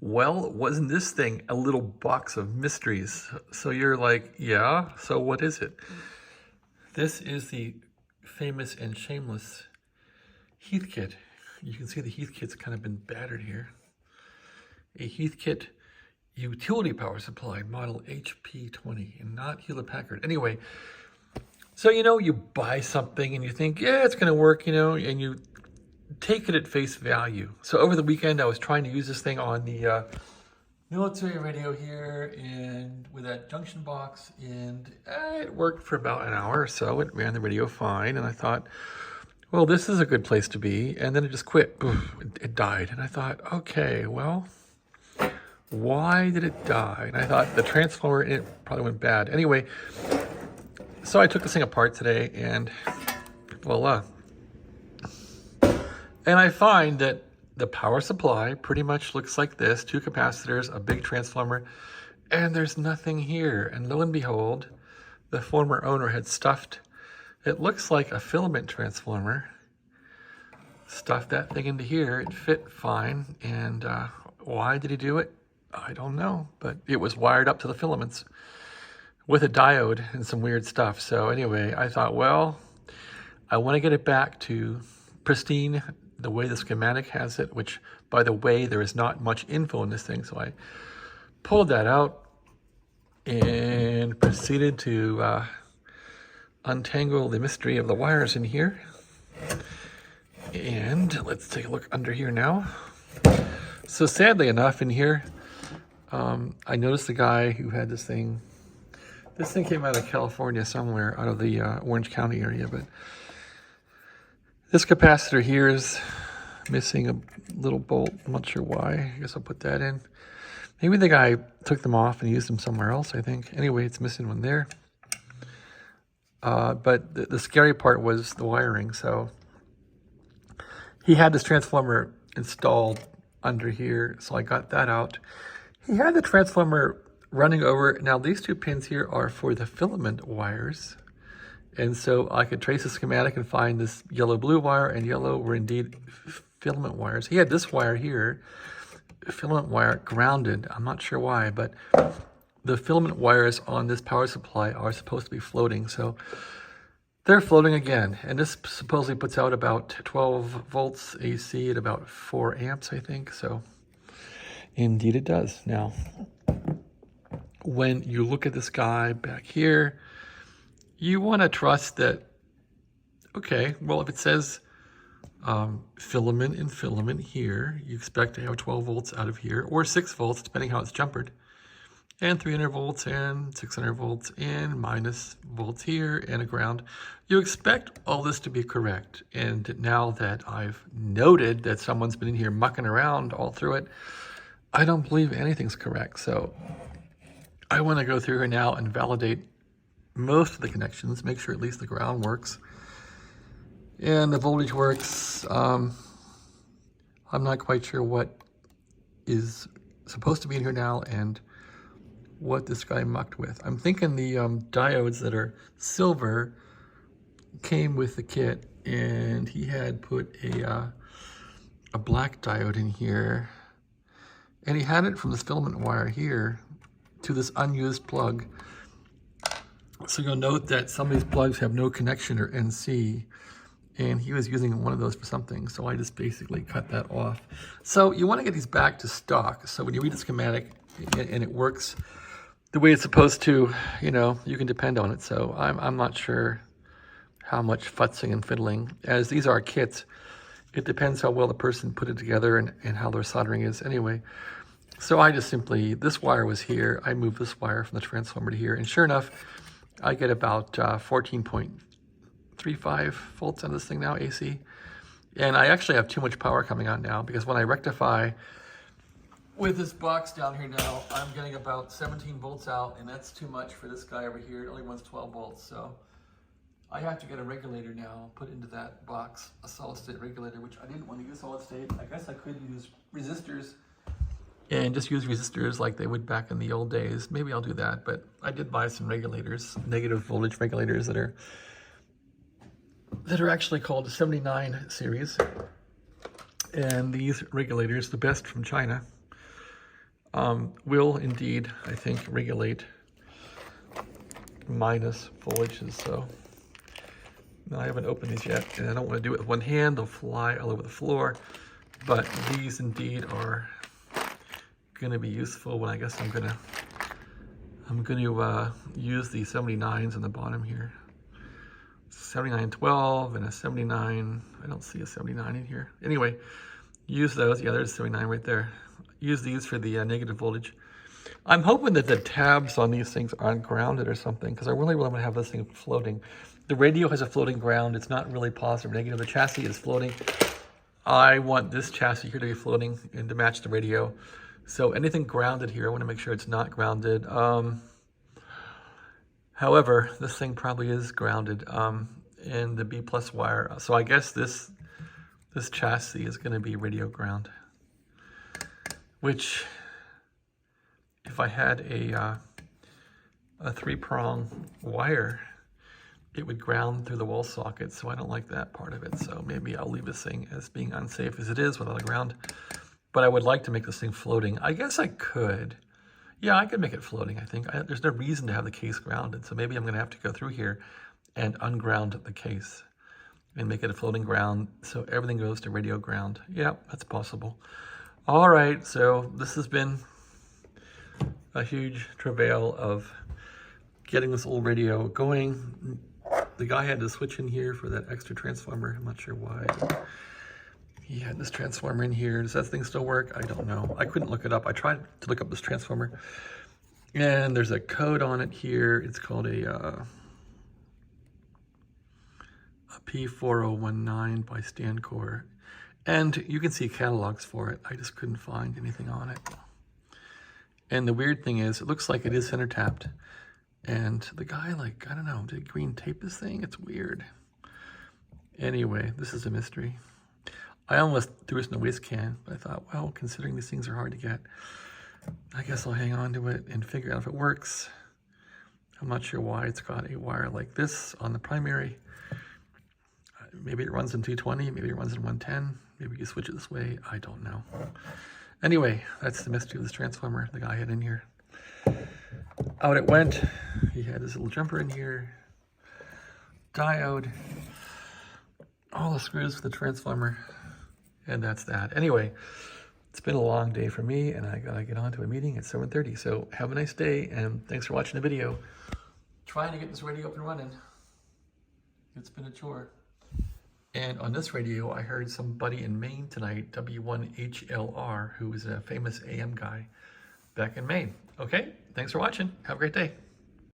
Well, wasn't this thing a little box of mysteries? So you're like, yeah, so what is it? This is the famous and shameless Heathkit. You can see the Heathkit's kind of been battered here. A Heathkit utility power supply, model HP20, and not Hewlett-Packard. Anyway, so you buy something and you think, yeah, it's gonna work, and you take it at face value. So over the weekend, I was trying to use this thing on the military radio here and with that junction box, and it worked for about an hour or so. It ran the radio fine, and I thought, well, this is a good place to be. And then it just quit. It died. And I thought, okay, well, why did it die? And I thought the transformer in it probably went bad. Anyway, so I took this thing apart today, and voila. And I find that the power supply pretty much looks like this: 2 capacitors, a big transformer, and there's nothing here. And lo and behold, the former owner had stuffed, it looks like a filament transformer, stuffed that thing into here. It fit fine. And why did he do it? I don't know, but it was wired up to the filaments with a diode and some weird stuff. So anyway, I thought, well, I want to get it back to pristine, the way the schematic has it, which, by the way, there is not much info in this thing. So I pulled that out and proceeded to untangle the mystery of the wires in here. And let's take a look under here now. So sadly enough, in here, I noticed the guy who had this thing. This thing came out of California somewhere, out of the Orange County area, but this capacitor here is missing a little bolt. I'm not sure why. I guess I'll put that in. Maybe the guy took them off and used them somewhere else, I think. Anyway, it's missing one there. But the scary part was the wiring. So he had this transformer installed under here, so I got that out. He had the transformer running over. Now, these 2 pins here are for the filament wires. And so I could trace the schematic and find this yellow-blue wire, and yellow were indeed filament wires. He had this wire here, filament wire, grounded. I'm not sure why, but the filament wires on this power supply are supposed to be floating. So they're floating again. And this supposedly puts out about 12 volts AC at about 4 amps, I think. So indeed it does. Now, when you look at this guy back here, you want to trust that, okay, well, if it says filament and filament here, you expect to have 12 volts out of here, or 6 volts, depending how it's jumpered, and 300 volts and 600 volts and minus volts here and a ground. You expect all this to be correct. And now that I've noted that someone's been in here mucking around all through it, I don't believe anything's correct. So I want to go through here now and validate most of the connections, make sure at least the ground works and the voltage works. I'm not quite sure what is supposed to be in here now and what this guy mucked with. I'm thinking the diodes that are silver came with the kit, and he had put a black diode in here, and he had it from this filament wire here to this unused plug. So you'll note that some of these plugs have no connection or NC, and he was using one of those for something, so I just basically cut that off. So you want to get these back to stock. So when you read the schematic and it works the way it's supposed to, you can depend on it. So I'm not sure how much futzing and fiddling, as these are kits. It depends how well the person put it together and how their soldering is anyway. So I just simply, this wire was here, I moved this wire from the transformer to here, and sure enough, I get about 14.35 volts on this thing now, AC. And I actually have too much power coming out now, because when I rectify with this box down here now, I'm getting about 17 volts out, and that's too much for this guy over here. It only runs 12 volts, so I have to get a regulator now, put into that box, a solid state regulator, which I didn't want to use solid state. I guess I could use resistors and just use resistors like they would back in the old days. Maybe I'll do that, but I did buy some regulators, negative voltage regulators that are actually called 79 series. And these regulators, the best from China, will indeed, I think, regulate minus voltages. So now I haven't opened these yet, and I don't want to do it with one hand. They'll fly all over the floor. But these indeed are going to be useful when I guess I'm going to use the 79s on the bottom here. 7912 and a 79. I don't see a 79 in here. Anyway, use those. Yeah, there's 79 right there. Use these for the negative voltage. I'm hoping that the tabs on these things aren't grounded or something, because I really want to have this thing floating. The radio has a floating ground. It's not really positive or negative. The chassis is floating. I want this chassis here to be floating and to match the radio. So anything grounded here, I want to make sure it's not grounded. However, this thing probably is grounded in the B+ wire. So I guess this chassis is going to be radio ground, which if I had a 3-prong wire, it would ground through the wall socket. So I don't like that part of it. So maybe I'll leave this thing as being unsafe as it is without a ground. But I would like to make this thing floating. I guess I could. Yeah, I could make it floating, I think. There's no reason to have the case grounded. So maybe I'm going to have to go through here and unground the case and make it a floating ground so everything goes to radio ground. Yeah, that's possible. All right, so this has been a huge travail of getting this old radio going. The guy had to switch in here for that extra transformer. I'm not sure why. He had this transformer in here. Does that thing still work? I don't know. I couldn't look it up. I tried to look up this transformer, and there's a code on it here. It's called a P4019 by Stancor, and you can see catalogs for it. I just couldn't find anything on it. And the weird thing is, it looks like it is center tapped. And the guy, like, I don't know, did green tape this thing? It's weird. Anyway, this is a mystery. I almost threw this in a waste can, but I thought, well, considering these things are hard to get, I guess I'll hang on to it and figure out if it works. I'm not sure why it's got a wire like this on the primary. Maybe it runs in 220, maybe it runs in 110, maybe you switch it this way, I don't know. Anyway, that's the mystery of this transformer the guy had in here. Out it went. He had his little jumper in here, diode, all the screws for the transformer, and that's that. Anyway, it's been a long day for me, and I gotta get on to a meeting at 7:30. So have a nice day, and thanks for watching the video. Trying to get this radio up and running. It's been a chore. And on this radio, I heard somebody in Maine tonight, W1HLR, who is a famous AM guy back in Maine. Okay, thanks for watching. Have a great day.